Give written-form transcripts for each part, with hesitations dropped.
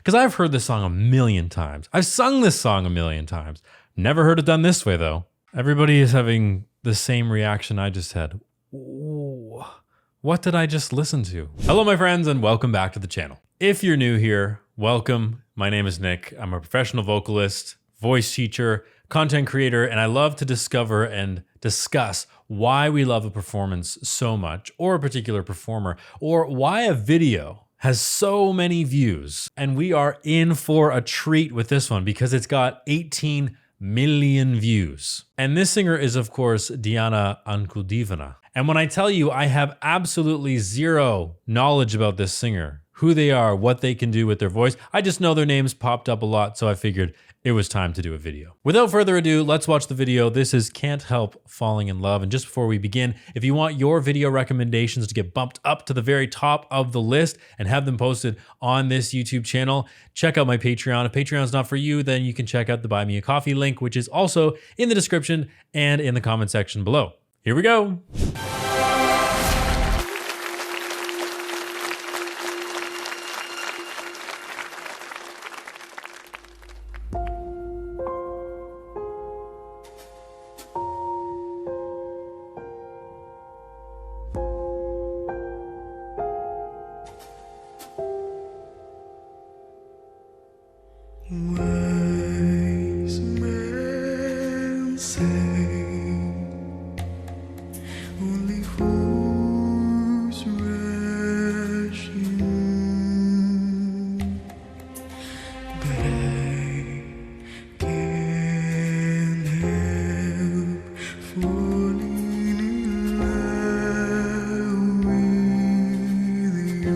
Because I've heard this song a million times. I've sung this song a million times. Never heard it done this way though. Everybody is having the same reaction I just had. Ooh, what did I just listen to? Hello my friends and welcome back to the channel. If you're new here, welcome. My name is Nick. I'm a professional vocalist, voice teacher, content creator, and I love to discover and discuss why we love a performance so much, or a particular performer, or why a video has so many views. And we are in for a treat with this one because it's got 18 million views. And this singer is, of course, Diana Ankudinova. And when I tell you I have absolutely zero knowledge about this singer, who they are, what they can do with their voice, I just know their names popped up a lot, so I figured it was time to do a video. Without further ado, let's watch the video. This is Can't Help Falling in Love. And just before we begin, if you want your video recommendations to get bumped up to the very top of the list and have them posted on this YouTube channel, check out my Patreon. If Patreon's not for you, then you can check out the Buy Me a Coffee link, which is also in the description and in the comment section below. Here we go. Wise men say only fools rush in, but I can't help falling in love with you.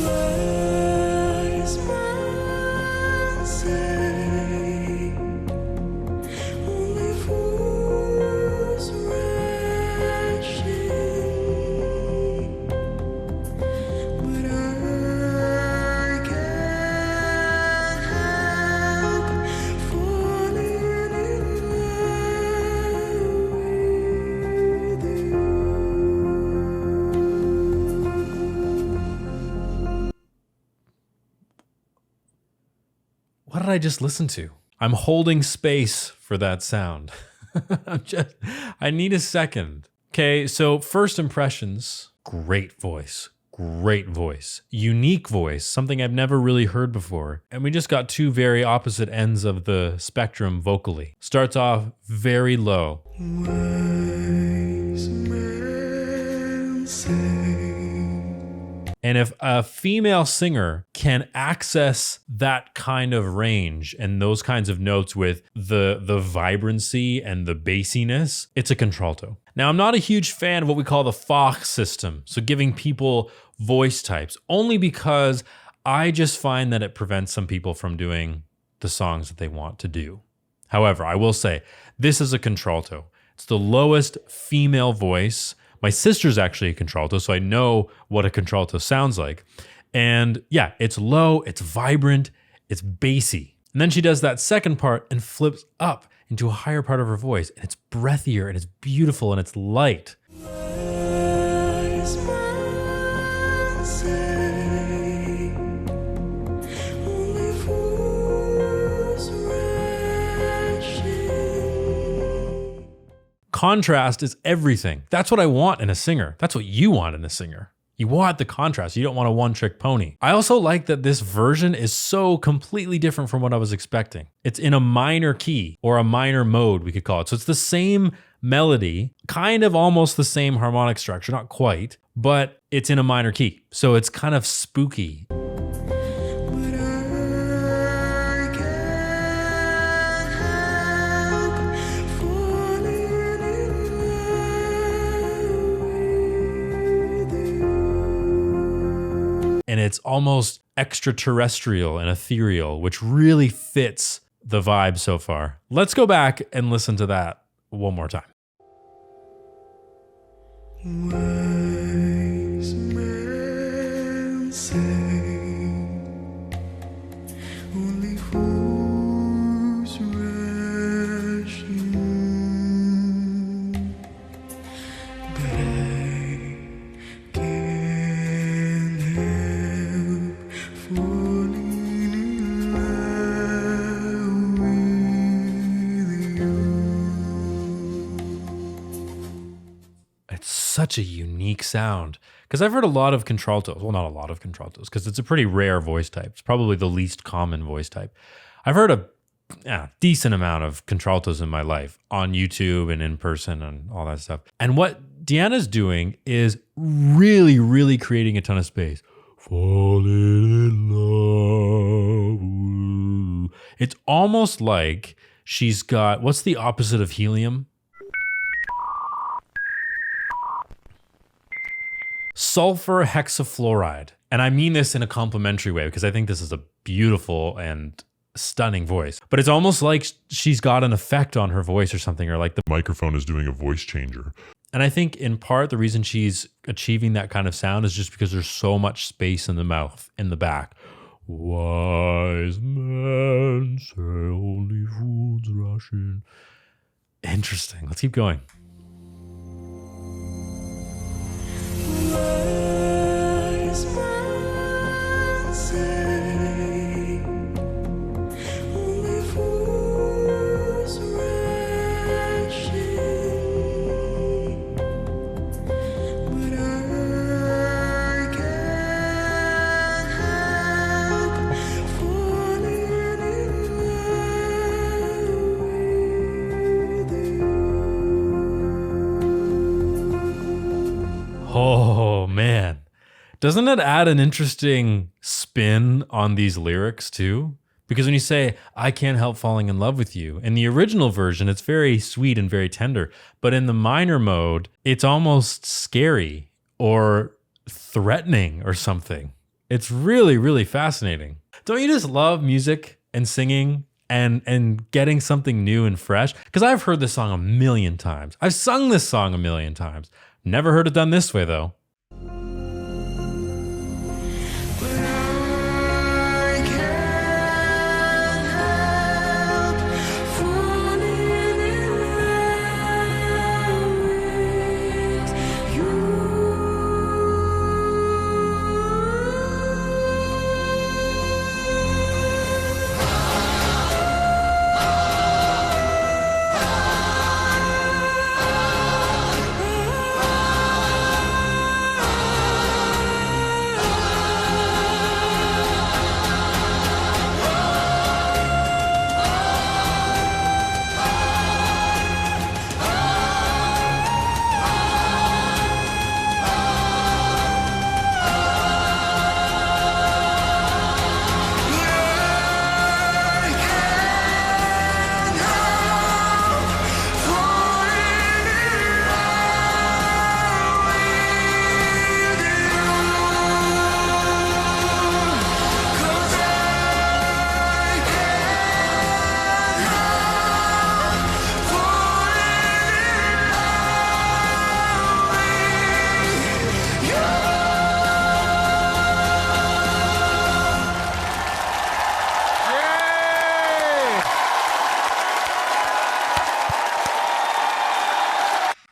Wise men say only fools rush in, but I can't help falling in love with you. What did I just listen to? I'm holding space for that sound. I need a second. Okay, so first impressions, great voice, unique voice, something I've never really heard before. And we just got two very opposite ends of the spectrum vocally. Starts off very low. Wise men say And if a female singer can access that kind of range and those kinds of notes with the vibrancy and the bassiness, it's a contralto. Now, I'm not a huge fan of what we call the Fox system, so giving people voice types, only because I just find that it prevents some people from doing the songs that they want to do. However, I will say, this is a contralto. It's the lowest female voice. My sister's actually a contralto, so I know what a contralto sounds like. And yeah, it's low, it's vibrant, it's bassy. And then she does that second part and flips up into a higher part of her voice. And it's breathier and it's beautiful and it's light. wise men say only fools rush in. Contrast is everything. That's what I want in a singer. That's what you want in a singer. You want the contrast. You don't want a one-trick pony. I also like that this version is so completely different from what I was expecting. It's in a minor key, or a minor mode, we could call it. So it's the same melody, kind of almost the same harmonic structure, not quite, but it's in a minor key. So it's kind of spooky. But I can't help falling in love with you. And it's almost extraterrestrial and ethereal, which really fits the vibe so far. Let's go back and listen to that one more time. Wise men say only fools rush in, but I such a unique sound. Because I've heard a lot of contraltos. Well, not a lot of contraltos, because it's a pretty rare voice type. It's probably the least common voice type. I've heard a decent amount of contraltos in my life on YouTube and in person and all that stuff. And what Deanna's doing is really, really creating a ton of space. Falling in love. It's almost like she's got, what's the opposite of helium? Sulfur hexafluoride. And I mean this in a complimentary way because I think this is a beautiful and stunning voice. But it's almost like she's got an effect on her voice or something, or like the microphone is doing a voice changer. And I think in part the reason she's achieving that kind of sound is just because there's so much space in the mouth, in the back. Wise men say only fools rush in. Interesting. Let's keep going. Wise men say only fools rush in, but I can't help falling in love with you. Oh, man. Doesn't it add an interesting spin on these lyrics too? Because when you say, I can't help falling in love with you, in the original version, it's very sweet and very tender. But in the minor mode, it's almost scary or threatening or something. It's really, really fascinating. Don't you just love music and singing and getting something new and fresh? Because I've heard this song a million times. I've sung this song a million times. Never heard it done this way, though. But I can't help falling in love with you.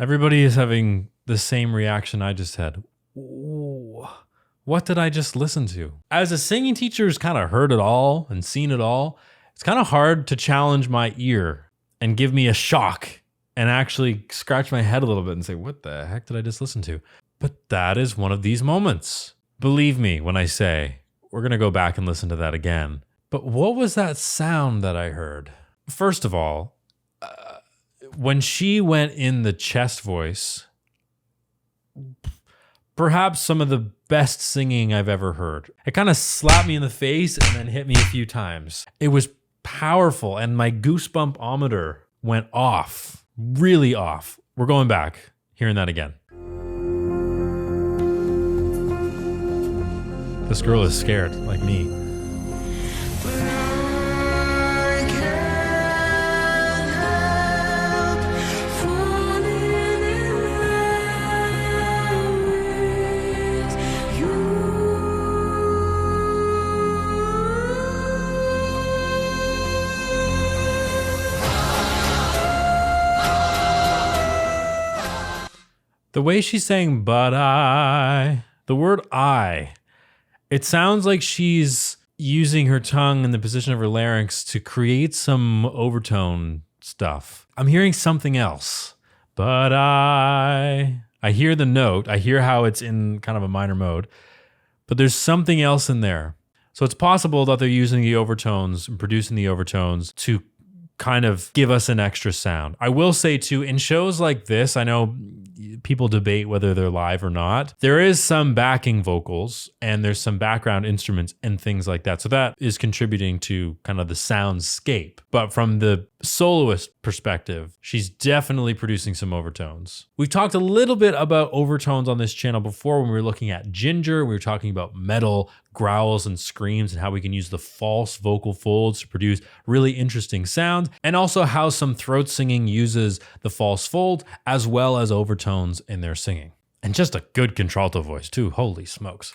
Everybody is having the same reaction I just had. Ooh, what did I just listen to? As a singing teacher who's kind of heard it all and seen it all, it's kind of hard to challenge my ear and give me a shock and actually scratch my head a little bit and say, what the heck did I just listen to? But that is one of these moments. Believe me when I say, we're going to go back and listen to that again. But what was that sound that I heard? First of all, when she went in the chest voice, perhaps some of the best singing I've ever heard. It kind of slapped me in the face and then hit me a few times. It was powerful and my goosebump-ometer went off, really off. We're going back, hearing that again. This girl is scared, like me. But I can't help falling in love with you. The way she's saying, but the word I, it sounds like she's using her tongue in the position of her larynx to create some overtone stuff. I'm hearing something else. But I hear the note. I hear how it's in kind of a minor mode, but there's something else in there. So it's possible that they're using the overtones and producing the overtones to kind of give us an extra sound. I will say too, in shows like this, I know people debate whether they're live or not. There is some backing vocals and there's some background instruments and things like that. So that is contributing to kind of the soundscape. But from the soloist perspective, she's definitely producing some overtones. We've talked a little bit about overtones on this channel before when we were looking at Ginger. We were talking about metal growls and screams and how we can use the false vocal folds to produce really interesting sounds, and also how some throat singing uses the false fold as well as overtones in their singing. And just a good contralto voice too, holy smokes.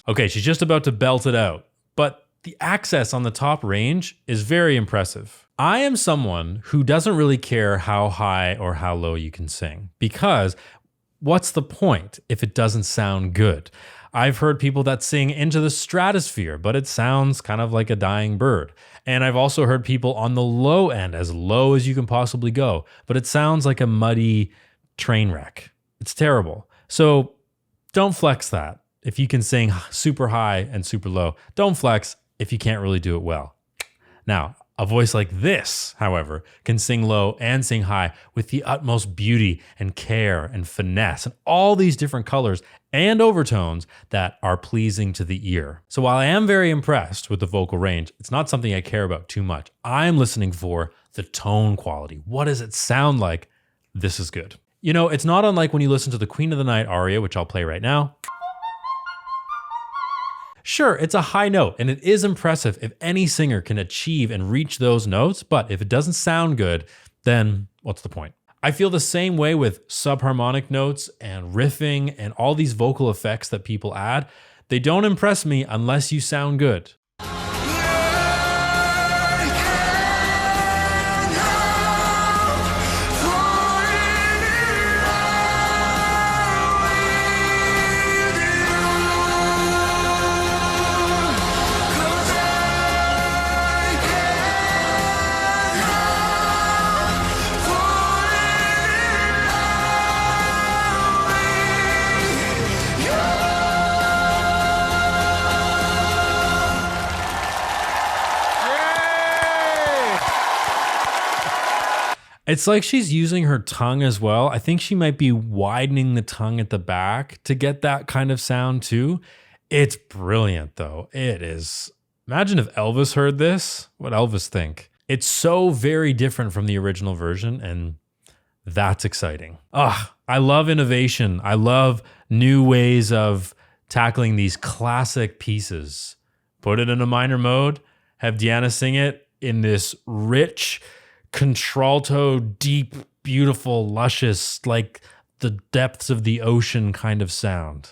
Okay, she's just about to belt it out, but the access on the top range is very impressive. I am someone who doesn't really care how high or how low you can sing, because what's the point if it doesn't sound good? I've heard people that sing into the stratosphere, but it sounds kind of like a dying bird. And I've also heard people on the low end, as low as you can possibly go, but it sounds like a muddy train wreck. It's terrible. So don't flex that. If you can sing super high and super low, don't flex if you can't really do it well. Now, a voice like this, however, can sing low and sing high with the utmost beauty and care and finesse and all these different colors and overtones that are pleasing to the ear. So while I am very impressed with the vocal range, it's not something I care about too much. I'm listening for the tone quality. What does it sound like? This is good. You know, it's not unlike when you listen to the Queen of the Night aria, which I'll play right now. Sure, it's a high note, and it is impressive if any singer can achieve and reach those notes, but if it doesn't sound good, then what's the point? I feel the same way with subharmonic notes and riffing and all these vocal effects that people add. They don't impress me unless you sound good. It's like she's using her tongue as well. I think she might be widening the tongue at the back to get that kind of sound too. It's brilliant though. It is. Imagine if Elvis heard this. What Elvis think? It's so very different from the original version, and that's exciting. I love innovation. I love new ways of tackling these classic pieces. Put it in a minor mode, have Deanna sing it in this rich, contralto, deep, beautiful, luscious, like the depths of the ocean kind of sound.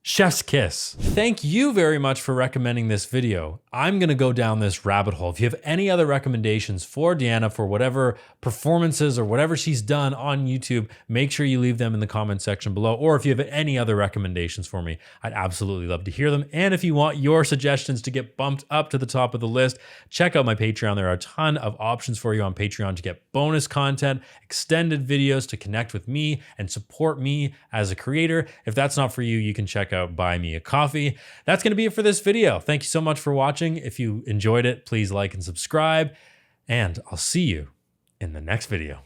Chef's kiss. Thank you very much for recommending this video. I'm gonna go down this rabbit hole. If you have any other recommendations for Deanna for whatever performances or whatever she's done on YouTube, make sure you leave them in the comment section below. Or if you have any other recommendations for me, I'd absolutely love to hear them. And if you want your suggestions to get bumped up to the top of the list, check out my Patreon. There are a ton of options for you on Patreon to get bonus content, extended videos, to connect with me and support me as a creator. If that's not for you, you can check out Buy Me a Coffee. That's going to be it for this video. Thank you so much for watching. If you enjoyed it, please like and subscribe, and I'll see you in the next video.